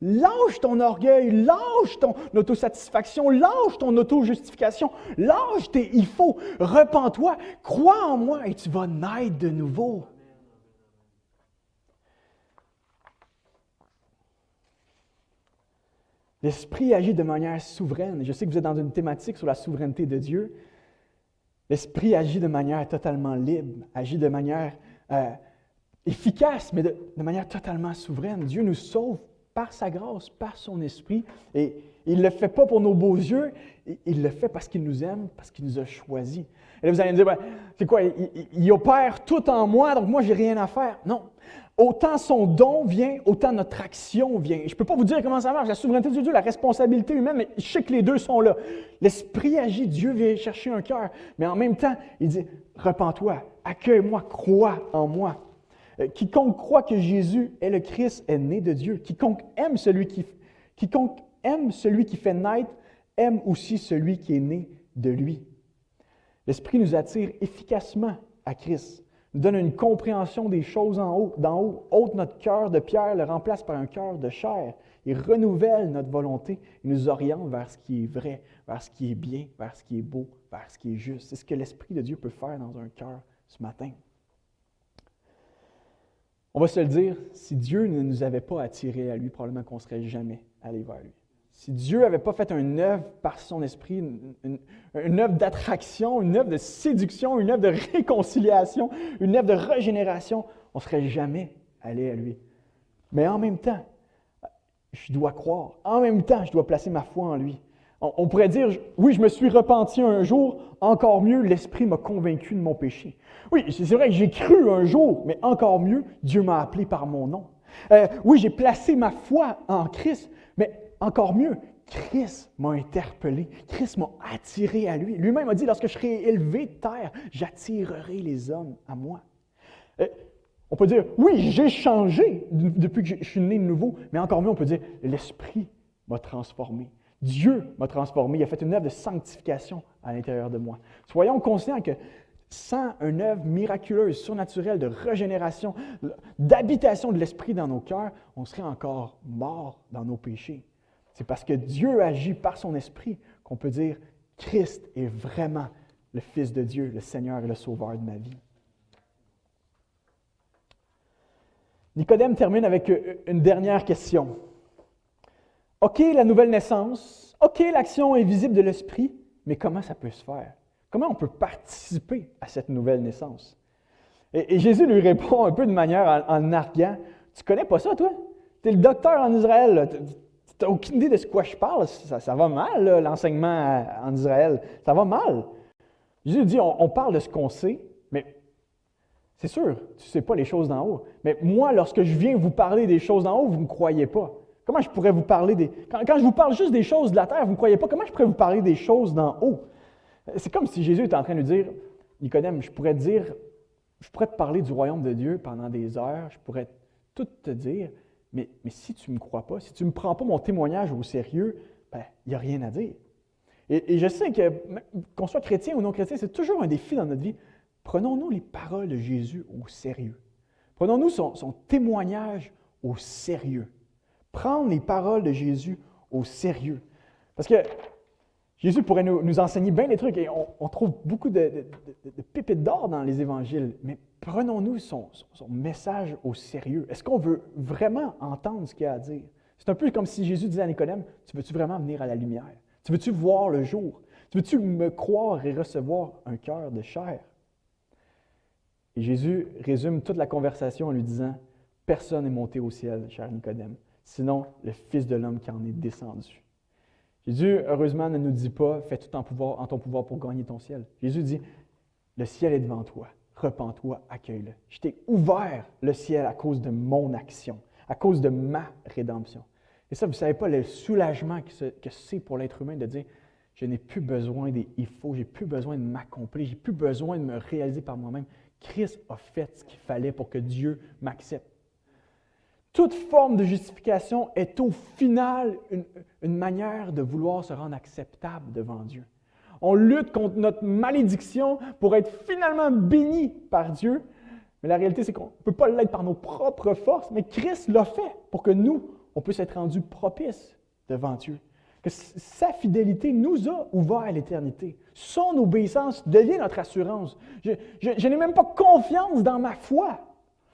Lâche ton orgueil, lâche ton autosatisfaction, lâche ton auto-justification, lâche tes « il faut », repens-toi, crois en moi et tu vas naître de nouveau. L'Esprit agit de manière souveraine. Je sais que vous êtes dans une thématique sur la souveraineté de Dieu. L'Esprit agit de manière totalement libre, agit de manière... efficace, mais de manière totalement souveraine. Dieu nous sauve par sa grâce, par son esprit. Et il ne le fait pas pour nos beaux yeux, il le fait parce qu'il nous aime, parce qu'il nous a choisis. Et là, vous allez me dire, ben, c'est quoi, il opère tout en moi, donc moi, je n'ai rien à faire. Non. Autant son don vient, autant notre action vient. Je ne peux pas vous dire comment ça marche, la souveraineté de Dieu, la responsabilité humaine, mais je sais que les deux sont là. L'Esprit agit, Dieu vient chercher un cœur, mais en même temps, il dit, repens-toi, accueille-moi, crois en moi. Quiconque croit que Jésus est le Christ est né de Dieu. Quiconque aime celui qui fait naître, aime aussi celui qui est né de lui. L'Esprit nous attire efficacement à Christ, nous donne une compréhension des choses d'en haut, ôte notre cœur de pierre, le remplace par un cœur de chair. Il renouvelle notre volonté, il nous oriente vers ce qui est vrai, vers ce qui est bien, vers ce qui est beau, vers ce qui est juste. C'est ce que l'Esprit de Dieu peut faire dans un cœur ce matin. On va se le dire, si Dieu ne nous avait pas attirés à lui, probablement qu'on ne serait jamais allé vers lui. Si Dieu n'avait pas fait une œuvre par son esprit, une œuvre d'attraction, une œuvre de séduction, une œuvre de réconciliation, une œuvre de régénération, on ne serait jamais allé à lui. Mais en même temps, je dois croire. En même temps, je dois placer ma foi en lui. On pourrait dire, oui, je me suis repenti un jour, encore mieux, l'Esprit m'a convaincu de mon péché. Oui, c'est vrai que j'ai cru un jour, mais encore mieux, Dieu m'a appelé par mon nom. Oui, j'ai placé ma foi en Christ, mais encore mieux, Christ m'a interpellé, Christ m'a attiré à lui. Lui-même a dit, lorsque je serai élevé de terre, j'attirerai les hommes à moi. On peut dire, oui, j'ai changé depuis que je suis né de nouveau, mais encore mieux, on peut dire, l'Esprit m'a transformé. Dieu m'a transformé, il a fait une œuvre de sanctification à l'intérieur de moi. Soyons conscients que sans une œuvre miraculeuse, surnaturelle de régénération, d'habitation de l'Esprit dans nos cœurs, on serait encore morts dans nos péchés. C'est parce que Dieu agit par son Esprit qu'on peut dire « Christ est vraiment le Fils de Dieu, le Seigneur et le Sauveur de ma vie ». Nicodème termine avec une dernière question. OK, la nouvelle naissance, OK, l'action invisible de l'Esprit, mais comment ça peut se faire? Comment on peut participer à cette nouvelle naissance? Et Jésus lui répond un peu de manière en narguant. Tu connais pas ça, toi? Tu es le docteur en Israël. Tu n'as aucune idée de ce quoi je parle. Ça va mal, là, l'enseignement en Israël. Ça va mal. Jésus dit, on parle de ce qu'on sait, mais c'est sûr, tu ne sais pas les choses d'en haut. Mais moi, lorsque je viens vous parler des choses d'en haut, vous ne me croyez pas. Comment je pourrais vous parler des... Quand je vous parle juste des choses de la terre, vous ne me croyez pas. Comment je pourrais vous parler des choses d'en haut? C'est comme si Jésus était en train de lui dire, Nicodème, je pourrais te parler du royaume de Dieu pendant des heures, je pourrais tout te dire, mais si tu ne me crois pas, si tu ne prends pas mon témoignage au sérieux, il n'y a rien à dire. Et je sais que, qu'on soit chrétien ou non chrétien, c'est toujours un défi dans notre vie. Prenons-nous les paroles de Jésus au sérieux. Prenons-nous son témoignage au sérieux. Prendre les paroles de Jésus au sérieux. Parce que Jésus pourrait nous enseigner bien des trucs et on trouve beaucoup de pépites d'or dans les évangiles, mais prenons-nous son message au sérieux. Est-ce qu'on veut vraiment entendre ce qu'il a à dire? C'est un peu comme si Jésus disait à Nicodème, tu veux-tu vraiment venir à la lumière? Tu veux-tu voir le jour? Tu veux-tu me croire et recevoir un cœur de chair? Et Jésus résume toute la conversation en lui disant, personne n'est monté au ciel, cher Nicodème, sinon le Fils de l'homme qui en est descendu. Jésus, heureusement, ne nous dit pas « Fais tout en ton pouvoir pour gagner ton ciel ». Jésus dit « Le ciel est devant toi, repens-toi, accueille-le. Je t'ai ouvert le ciel à cause de mon action, à cause de ma rédemption. » Et ça, vous ne savez pas le soulagement que c'est pour l'être humain de dire « Je n'ai plus besoin des « il faut », j'ai plus besoin de m'accomplir, j'ai plus besoin de me réaliser par moi-même. Christ a fait ce qu'il fallait pour que Dieu m'accepte. » Toute forme de justification est au final une manière de vouloir se rendre acceptable devant Dieu. On lutte contre notre malédiction pour être finalement béni par Dieu, mais la réalité, c'est qu'on ne peut pas l'être par nos propres forces, mais Christ l'a fait pour que nous, on puisse être rendus propices devant Dieu. Que sa fidélité nous a ouvert à l'éternité. Son obéissance devient notre assurance. Je n'ai même pas confiance dans ma foi.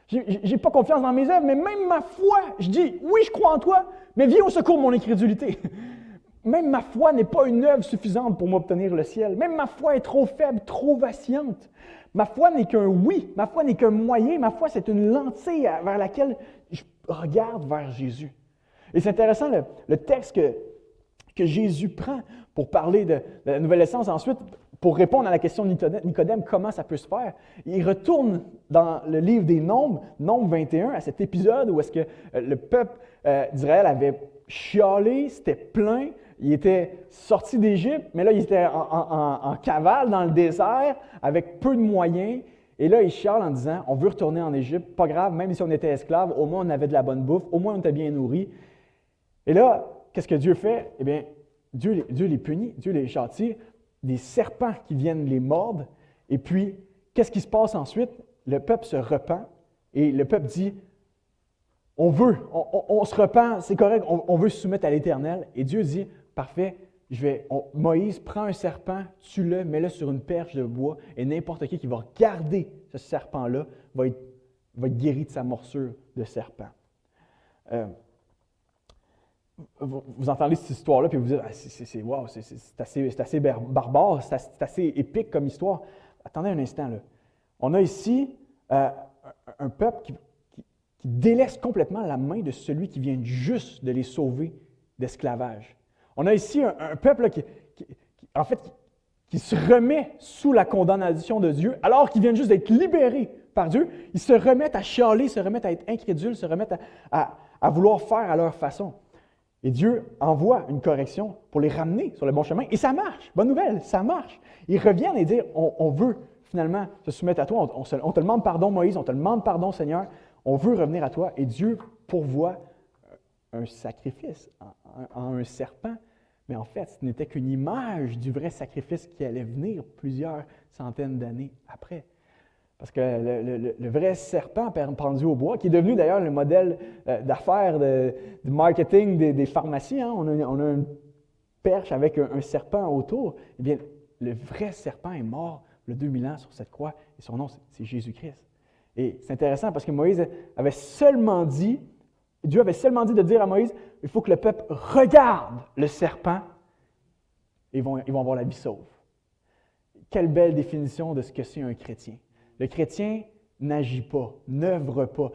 Je n'ai pas confiance dans mes œuvres, mais même ma foi, je dis, oui, je crois en toi, mais viens au secours de mon incrédulité. Même ma foi n'est pas une œuvre suffisante pour m'obtenir le ciel. Même ma foi est trop faible, trop vacillante. Ma foi n'est qu'un oui, ma foi n'est qu'un moyen, ma foi c'est une lentille vers laquelle je regarde vers Jésus. Et c'est intéressant le texte que Jésus prend pour parler de la nouvelle naissance. Ensuite, pour répondre à la question de Nicodème, comment ça peut se faire? Il retourne dans le livre des Nombres, Nombre 21, à cet épisode où est-ce que le peuple d'Israël avait chialé, c'était plein, il était sorti d'Égypte, mais là, il était en cavale dans le désert, avec peu de moyens. Et là, il chiale en disant, on veut retourner en Égypte, pas grave, même si on était esclave, au moins on avait de la bonne bouffe, au moins on était bien nourris. Et là, qu'est-ce que Dieu fait? Eh bien, Dieu les punit, Dieu les châtie, des serpents qui viennent les mordre. Et puis, qu'est-ce qui se passe ensuite? Le peuple se repent et le peuple dit, on se repent, c'est correct, on veut se soumettre à l'Éternel. Et Dieu dit, parfait, Moïse prend un serpent, tue-le, mets-le sur une perche de bois et n'importe qui va regarder ce serpent-là va être guéri de sa morsure de serpent. Vous entendez cette histoire-là, puis vous dites, c'est assez barbare, c'est assez épique comme histoire. Attendez un instant, là. On a ici un peuple qui délaisse complètement la main de celui qui vient juste de les sauver d'esclavage. On a ici un peuple là, qui se remet sous la condamnation de Dieu, alors qu'ils viennent juste d'être libérés par Dieu. Ils se remettent à chialer, se remettent à être incrédules, se remettent à vouloir faire à leur façon. Et Dieu envoie une correction pour les ramener sur le bon chemin. Et ça marche. Bonne nouvelle, ça marche. Ils reviennent et disent, on veut finalement se soumettre à toi. On te demande pardon, Moïse. On te demande pardon, Seigneur. On veut revenir à toi. Et Dieu pourvoit un sacrifice en un serpent. Mais en fait, ce n'était qu'une image du vrai sacrifice qui allait venir plusieurs centaines d'années après. Parce que le vrai serpent pendu au bois, qui est devenu d'ailleurs le modèle d'affaires du marketing des pharmacies, hein? On a une perche avec un serpent autour. Eh bien, le vrai serpent est mort le 2000 ans sur cette croix, et son nom, c'est Jésus-Christ. Et c'est intéressant parce que Dieu avait seulement dit de dire à Moïse, il faut que le peuple regarde le serpent, et ils vont avoir la vie sauve. Quelle belle définition de ce que c'est un chrétien. Le chrétien n'agit pas, n'œuvre pas.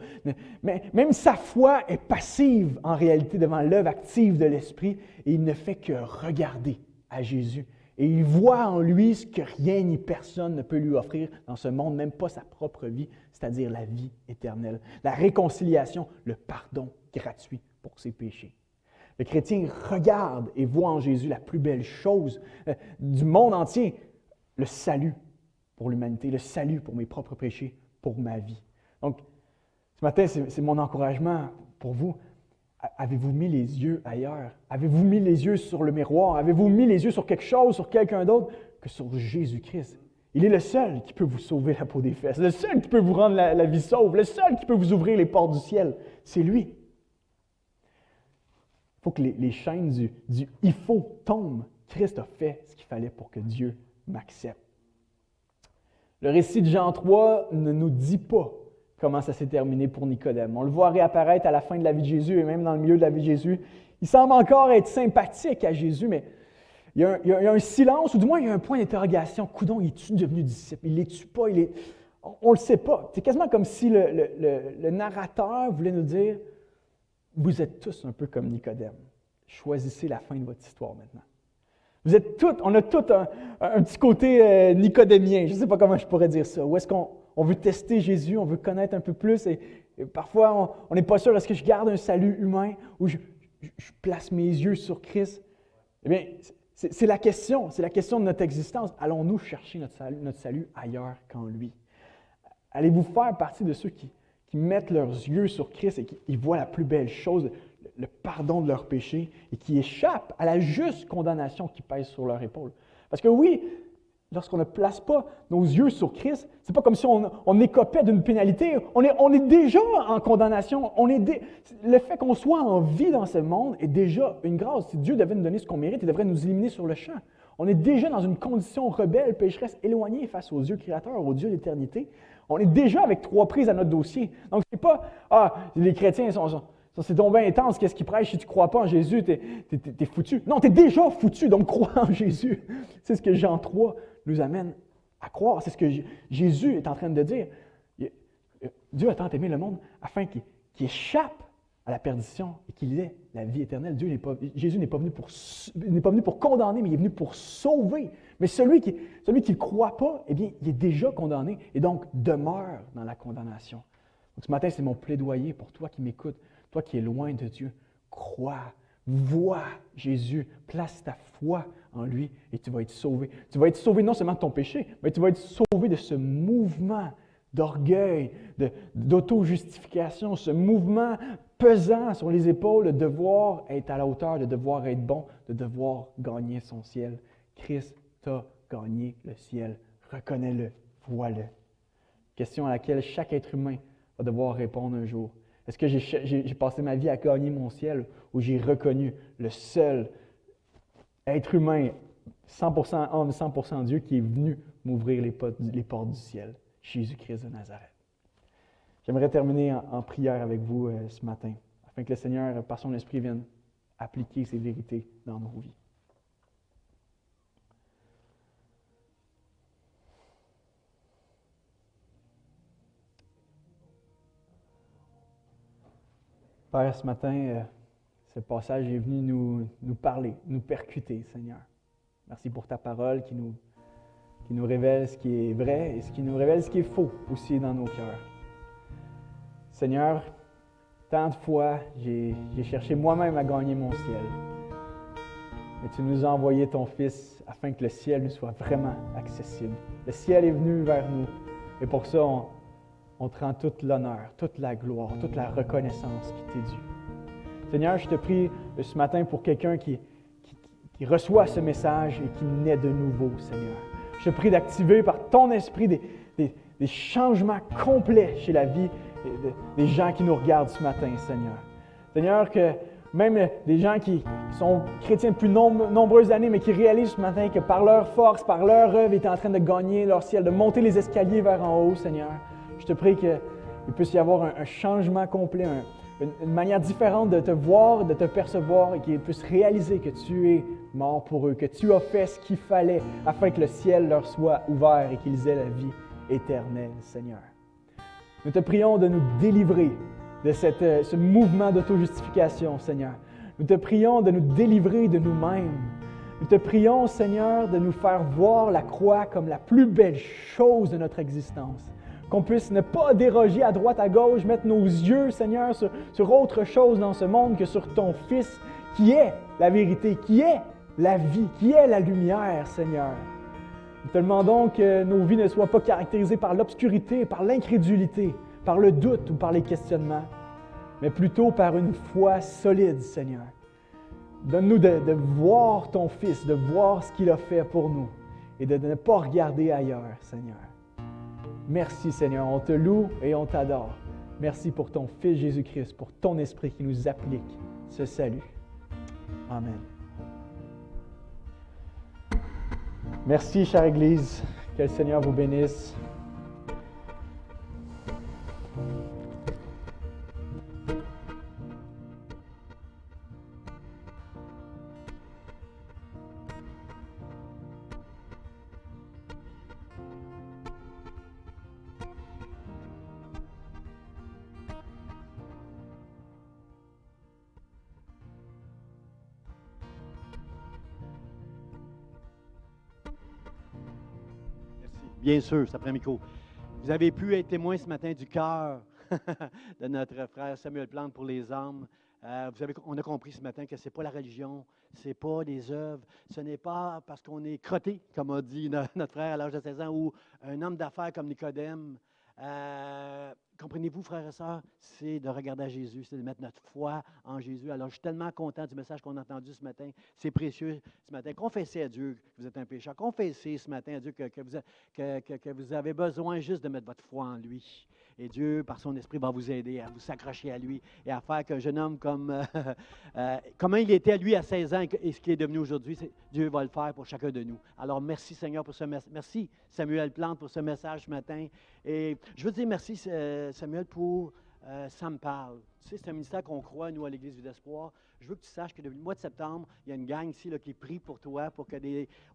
Mais même sa foi est passive en réalité devant l'œuvre active de l'Esprit et il ne fait que regarder à Jésus. Et il voit en lui ce que rien ni personne ne peut lui offrir dans ce monde, même pas sa propre vie, c'est-à-dire la vie éternelle, la réconciliation, le pardon gratuit pour ses péchés. Le chrétien regarde et voit en Jésus la plus belle chose du monde entier, le salut pour l'humanité, le salut pour mes propres péchés, pour ma vie. Donc, ce matin, c'est mon encouragement pour vous. Avez-vous mis les yeux ailleurs? Avez-vous mis les yeux sur le miroir? Avez-vous mis les yeux sur quelque chose, sur quelqu'un d'autre que sur Jésus-Christ? Il est le seul qui peut vous sauver la peau des fesses, le seul qui peut vous rendre la vie sauve, le seul qui peut vous ouvrir les portes du ciel. C'est lui. Il faut que les chaînes du « il faut » tombent. Christ a fait ce qu'il fallait pour que Dieu m'accepte. Le récit de Jean 3 ne nous dit pas comment ça s'est terminé pour Nicodème. On le voit réapparaître à la fin de la vie de Jésus et même dans le milieu de la vie de Jésus. Il semble encore être sympathique à Jésus, mais il y a un silence, ou du moins il y a un point d'interrogation. Coudon, il est-tu devenu disciple? Il ne l'est-tu pas? On ne le sait pas. C'est quasiment comme si le narrateur voulait nous dire, vous êtes tous un peu comme Nicodème. Choisissez la fin de votre histoire maintenant. On a tous un petit côté nicodémien, je ne sais pas comment je pourrais dire ça. Où est-ce qu'on veut tester Jésus, on veut connaître un peu plus et parfois on n'est pas sûr, est-ce que je garde un salut humain ou je place mes yeux sur Christ? Eh bien, c'est la question de notre existence. Allons-nous chercher notre salut ailleurs qu'en lui? Allez-vous faire partie de ceux qui mettent leurs yeux sur Christ et qui voient la plus belle chose, le pardon de leurs péchés et qui échappent à la juste condamnation qui pèse sur leur épaule. Parce que oui, lorsqu'on ne place pas nos yeux sur Christ, c'est pas comme si on écopait d'une pénalité. On est déjà en condamnation. Le fait qu'on soit en vie dans ce monde est déjà une grâce. Si Dieu devait nous donner ce qu'on mérite, il devrait nous éliminer sur le champ. On est déjà dans une condition rebelle, pécheresse, éloignée face au Dieu créateur, au Dieu d'éternité. On est déjà avec 3 prises à notre dossier. Donc, c'est pas, les chrétiens Ça, c'est donc bien intense, qu'est-ce qu'il prêche? Si tu ne crois pas en Jésus, t'es foutu. Non, tu es déjà foutu, donc crois en Jésus. C'est ce que Jean 3 nous amène à croire. C'est ce que Jésus est en train de dire. Dieu a tant aimé le monde afin qu'il échappe à la perdition et qu'il ait la vie éternelle. Jésus n'est pas venu pour condamner, mais il est venu pour sauver. Mais celui qui ne croit pas, eh bien, il est déjà condamné et donc demeure dans la condamnation. Donc, ce matin, c'est mon plaidoyer pour toi qui m'écoutes, toi qui es loin de Dieu. Crois, vois Jésus, place ta foi en lui et tu vas être sauvé. Tu vas être sauvé non seulement de ton péché, mais tu vas être sauvé de ce mouvement d'orgueil, d'auto-justification, ce mouvement pesant sur les épaules de devoir être à la hauteur, de devoir être bon, de devoir gagner son ciel. Christ t'a gagné le ciel. Reconnais-le, vois-le. Question à laquelle chaque être humain va devoir répondre un jour. Est-ce que j'ai passé ma vie à gagner mon ciel ou j'ai reconnu le seul être humain, 100% homme, 100% Dieu, qui est venu m'ouvrir les portes du ciel? Jésus-Christ de Nazareth. J'aimerais terminer en prière avec vous ce matin, afin que le Seigneur, par son Esprit, vienne appliquer ces vérités dans nos vies. Père, ce matin, ce passage est venu nous parler, nous percuter, Seigneur. Merci pour ta parole qui nous révèle ce qui est vrai et ce qui nous révèle ce qui est faux aussi dans nos cœurs. Seigneur, tant de fois, j'ai cherché moi-même à gagner mon ciel. Mais tu nous as envoyé ton Fils afin que le ciel nous soit vraiment accessible. Le ciel est venu vers nous et pour ça, on te rend toute l'honneur, toute la gloire, toute la reconnaissance qui t'est due. Seigneur, je te prie ce matin pour quelqu'un qui reçoit ce message et qui naît de nouveau, Seigneur. Je te prie d'activer par ton esprit des changements complets chez la vie des gens qui nous regardent ce matin, Seigneur. Seigneur, que même des gens qui sont chrétiens depuis nombreuses années, mais qui réalisent ce matin que par leur force, par leur œuvre, ils étaient en train de gagner leur ciel, de monter les escaliers vers en haut, Seigneur. Je te prie qu'il puisse y avoir un changement complet, une manière différente de te voir, de te percevoir et qu'ils puissent réaliser que tu es mort pour eux, que tu as fait ce qu'il fallait afin que le ciel leur soit ouvert et qu'ils aient la vie éternelle, Seigneur. Nous te prions de nous délivrer de ce mouvement d'auto-justification, Seigneur. Nous te prions de nous délivrer de nous-mêmes. Nous te prions, Seigneur, de nous faire voir la croix comme la plus belle chose de notre existence. Qu'on puisse ne pas déroger à droite, à gauche, mettre nos yeux, Seigneur, sur autre chose dans ce monde que sur ton Fils, qui est la vérité, qui est la vie, qui est la lumière, Seigneur. Nous te demandons que nos vies ne soient pas caractérisées par l'obscurité, par l'incrédulité, par le doute ou par les questionnements, mais plutôt par une foi solide, Seigneur. Donne-nous de voir ton Fils, de voir ce qu'il a fait pour nous et de ne pas regarder ailleurs, Seigneur. Merci, Seigneur. On te loue et on t'adore. Merci pour ton Fils Jésus-Christ, pour ton Esprit qui nous applique ce salut. Amen. Merci, chère Église. Que le Seigneur vous bénisse. Bien sûr, ça prend un micro. Vous avez pu être témoin ce matin du cœur de notre frère Samuel Plante pour les âmes. On a compris ce matin que ce n'est pas la religion, ce n'est pas les œuvres, ce n'est pas parce qu'on est crotté, comme a dit notre frère à l'âge de 16 ans, ou un homme d'affaires comme Nicodème. Comprenez-vous, frères et sœurs, c'est de regarder à Jésus, c'est de mettre notre foi en Jésus. Alors, je suis tellement content du message qu'on a entendu ce matin. C'est précieux ce matin. Confessez à Dieu que vous êtes un pécheur. Confessez ce matin à Dieu que vous avez besoin juste de mettre votre foi en lui. Et Dieu, par son esprit, va vous aider à vous s'accrocher à lui et à faire qu'un jeune homme comment il était lui à 16 ans et ce qu'il est devenu aujourd'hui, Dieu va le faire pour chacun de nous. Alors, merci Seigneur pour ce message. Merci Samuel Plante pour ce message ce matin. Et je veux dire merci Samuel pour Ça me parle. Tu sais, c'est un ministère qu'on croit, nous, à l'Église Vie d'Espoir. Je veux que tu saches que depuis le mois de septembre, il y a une gang ici là, qui prie pour toi, pour que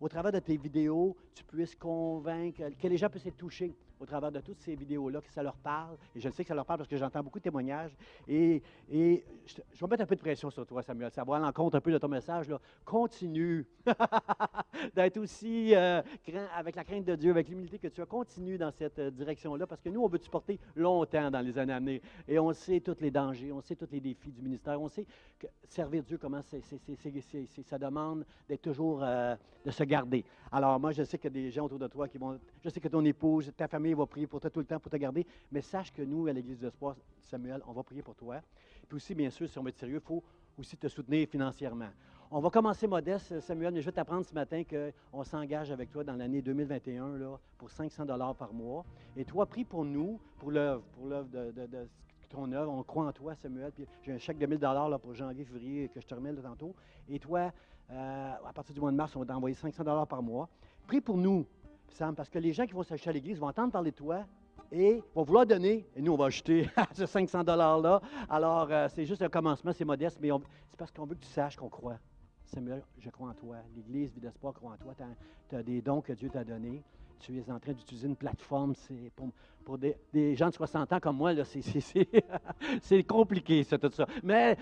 au travers de tes vidéos, tu puisses convaincre, que les gens puissent être touchés au travers de toutes ces vidéos-là, que ça leur parle. Et je sais que ça leur parle parce que j'entends beaucoup de témoignages. Et je vais mettre un peu de pression sur toi, Samuel. Ça va à l'encontre un peu de ton message. Là. Continue d'être aussi avec la crainte de Dieu, avec l'humilité que tu as. Continue dans cette direction-là parce que nous, on veut te porter longtemps dans les années à venir. Et on sait tous les dangers, on sait tous les défis du ministère. On sait que servir Dieu, comment ça demande d'être toujours, de se garder. Alors moi, je sais qu'il y a des gens autour de toi qui vont, je sais que ton épouse, ta famille va prier pour toi tout le temps pour te garder, mais sache que nous, à l'Église d'Espoir, Samuel, on va prier pour toi. Puis aussi, bien sûr, si on veut être sérieux, il faut aussi te soutenir financièrement. On va commencer modeste, Samuel, mais je vais t'apprendre ce matin qu'on s'engage avec toi dans l'année 2021 là, pour 500 $ par mois. Et toi, prie pour nous, pour l'œuvre de ton œuvre. On croit en toi, Samuel. Puis j'ai un chèque de 1000 $ là, pour janvier, février, que je te remets là, tantôt. Et toi, à partir du mois de mars, on va t'envoyer 500 $ par mois. Prie pour nous, Sam, parce que les gens qui vont s'acheter à l'Église vont entendre parler de toi et vont vouloir donner. Et nous, on va acheter ce 500 $-là. Alors, c'est juste un commencement, c'est modeste, mais c'est parce qu'on veut que tu saches qu'on croit. Samuel, je crois en toi. L'Église Vie d'Espoir croit en toi. Tu as des dons que Dieu t'a donnés. Tu es en train d'utiliser une plateforme. C'est pour des gens de 60 ans comme moi, là, c'est compliqué, ça, tout ça. Mais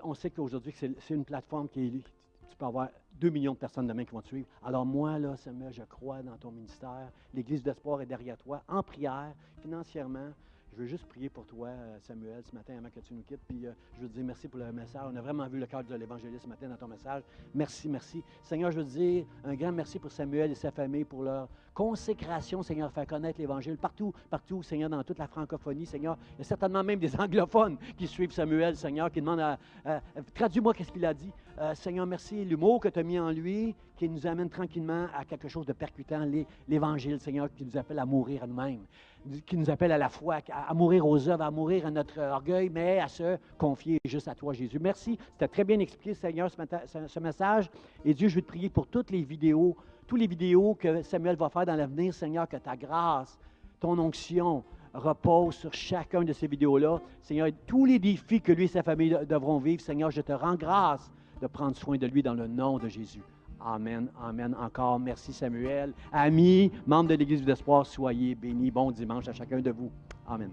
on sait qu'aujourd'hui, c'est une plateforme tu peux avoir 2 millions de personnes demain qui vont te suivre. Alors moi, là, Samuel, je crois dans ton ministère. L'Église d'Espoir est derrière toi, en prière, financièrement. Je veux juste prier pour toi, Samuel, ce matin, avant que tu nous quittes. Puis je veux te dire merci pour le message. On a vraiment vu le cœur de l'Évangéliste ce matin dans ton message. Merci, merci. Seigneur, je veux te dire un grand merci pour Samuel et sa famille, pour leur consécration, Seigneur, faire connaître l'Évangile partout, Seigneur, dans toute la francophonie, Seigneur. Il y a certainement même des anglophones qui suivent Samuel, Seigneur, qui demandent traduis-moi qu'est-ce qu'il a dit. Seigneur, merci. L'humour que tu as mis en lui, qui nous amène tranquillement à quelque chose de percutant, l'Évangile, Seigneur, qui nous appelle à mourir à nous-mêmes, qui nous appelle à la foi, à mourir aux œuvres, à mourir à notre orgueil, mais à se confier juste à toi, Jésus. Merci. C'était très bien expliqué, Seigneur, ce message. Et Dieu, je veux te prier pour toutes les vidéos que Samuel va faire dans l'avenir, Seigneur, que ta grâce, ton onction repose sur chacun de ces vidéos-là. Seigneur, tous les défis que lui et sa famille devront vivre, Seigneur, je te rends grâce de prendre soin de lui dans le nom de Jésus. Amen, amen. Encore, merci Samuel. Amis, membres de l'Église d'Espoir, soyez bénis. Bon dimanche à chacun de vous. Amen.